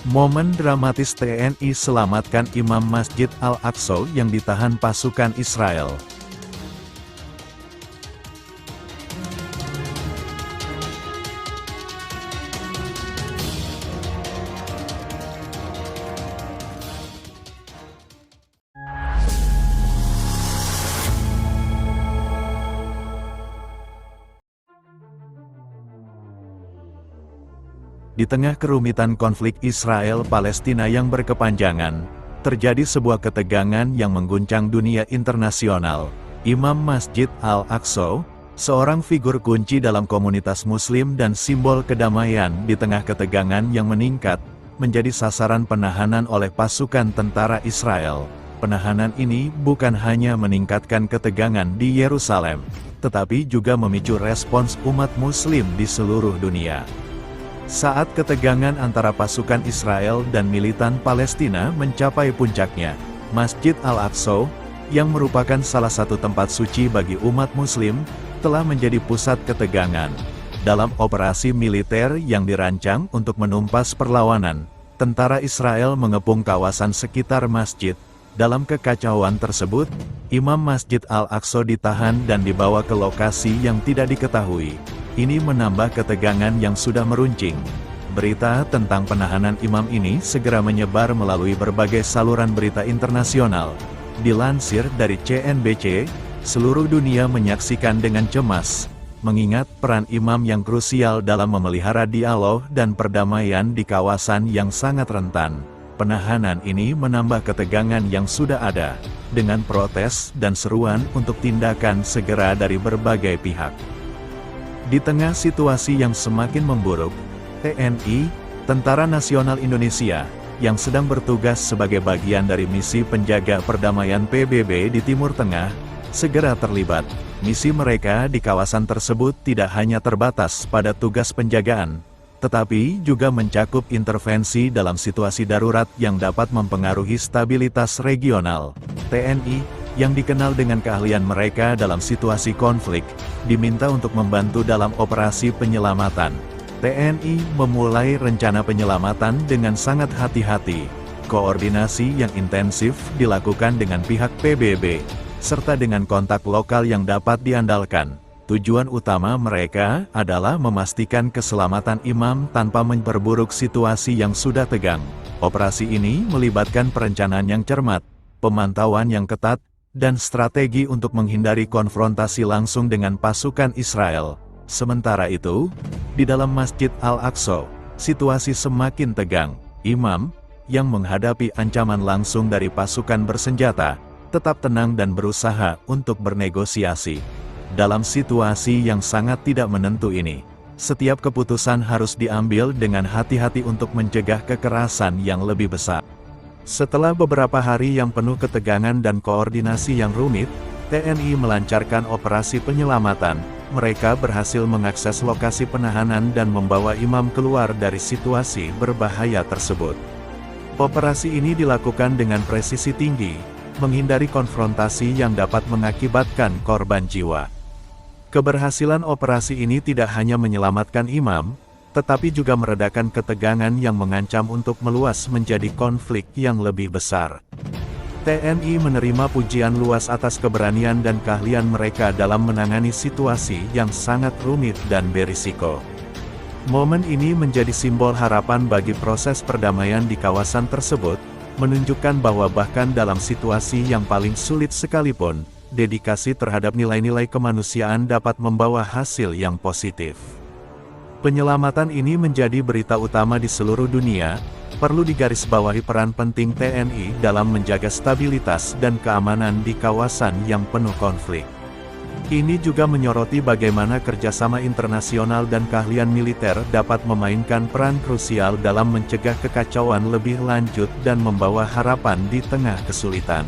Momen dramatis TNI selamatkan Imam Masjid Al-Aqsa yang ditahan pasukan Israel. Di tengah kerumitan konflik Israel-Palestina yang berkepanjangan, terjadi sebuah ketegangan yang mengguncang dunia internasional. Imam Masjid Al-Aqsa, seorang figur kunci dalam komunitas Muslim dan simbol kedamaian di tengah ketegangan yang meningkat, menjadi sasaran penahanan oleh pasukan tentara Israel. Penahanan ini bukan hanya meningkatkan ketegangan di Yerusalem, tetapi juga memicu respons umat Muslim di seluruh dunia. Saat ketegangan antara pasukan Israel dan militan Palestina mencapai puncaknya, Masjid Al-Aqsa, yang merupakan salah satu tempat suci bagi umat Muslim, telah menjadi pusat ketegangan. Dalam operasi militer yang dirancang untuk menumpas perlawanan, tentara Israel mengepung kawasan sekitar masjid. Dalam kekacauan tersebut, Imam Masjid Al-Aqsa ditahan dan dibawa ke lokasi yang tidak diketahui. Ini menambah ketegangan yang sudah meruncing. Berita tentang penahanan imam ini segera menyebar melalui berbagai saluran berita internasional. Dilansir dari CNBC, seluruh dunia menyaksikan dengan cemas, mengingat peran imam yang krusial dalam memelihara dialog dan perdamaian di kawasan yang sangat rentan. Penahanan ini menambah ketegangan yang sudah ada, dengan protes dan seruan untuk tindakan segera dari berbagai pihak. Di tengah situasi yang semakin memburuk, TNI, Tentara Nasional Indonesia, yang sedang bertugas sebagai bagian dari misi penjaga perdamaian PBB di Timur Tengah, segera terlibat. Misi mereka di kawasan tersebut tidak hanya terbatas pada tugas penjagaan, tetapi juga mencakup intervensi dalam situasi darurat yang dapat mempengaruhi stabilitas regional. TNI, yang dikenal dengan keahlian mereka dalam situasi konflik, diminta untuk membantu dalam operasi penyelamatan. TNI memulai rencana penyelamatan dengan sangat hati-hati. Koordinasi yang intensif dilakukan dengan pihak PBB, serta dengan kontak lokal yang dapat diandalkan. Tujuan utama mereka adalah memastikan keselamatan imam tanpa memperburuk situasi yang sudah tegang. Operasi ini melibatkan perencanaan yang cermat, pemantauan yang ketat, dan strategi untuk menghindari konfrontasi langsung dengan pasukan Israel. Sementara itu, di dalam Masjid Al-Aqsa, situasi semakin tegang. Imam, yang menghadapi ancaman langsung dari pasukan bersenjata, tetap tenang dan berusaha untuk bernegosiasi. Dalam situasi yang sangat tidak menentu ini, setiap keputusan harus diambil dengan hati-hati untuk mencegah kekerasan yang lebih besar. Setelah beberapa hari yang penuh ketegangan dan koordinasi yang rumit, TNI melancarkan operasi penyelamatan. Mereka berhasil mengakses lokasi penahanan dan membawa imam keluar dari situasi berbahaya tersebut. Operasi ini dilakukan dengan presisi tinggi, menghindari konfrontasi yang dapat mengakibatkan korban jiwa. Keberhasilan operasi ini tidak hanya menyelamatkan imam, tetapi juga meredakan ketegangan yang mengancam untuk meluas menjadi konflik yang lebih besar. TNI menerima pujian luas atas keberanian dan keahlian mereka dalam menangani situasi yang sangat rumit dan berisiko. Momen ini menjadi simbol harapan bagi proses perdamaian di kawasan tersebut, menunjukkan bahwa bahkan dalam situasi yang paling sulit sekalipun, dedikasi terhadap nilai-nilai kemanusiaan dapat membawa hasil yang positif. Penyelamatan ini menjadi berita utama di seluruh dunia. Perlu digarisbawahi peran penting TNI dalam menjaga stabilitas dan keamanan di kawasan yang penuh konflik. Ini juga menyoroti bagaimana kerjasama internasional dan keahlian militer dapat memainkan peran krusial dalam mencegah kekacauan lebih lanjut dan membawa harapan di tengah kesulitan.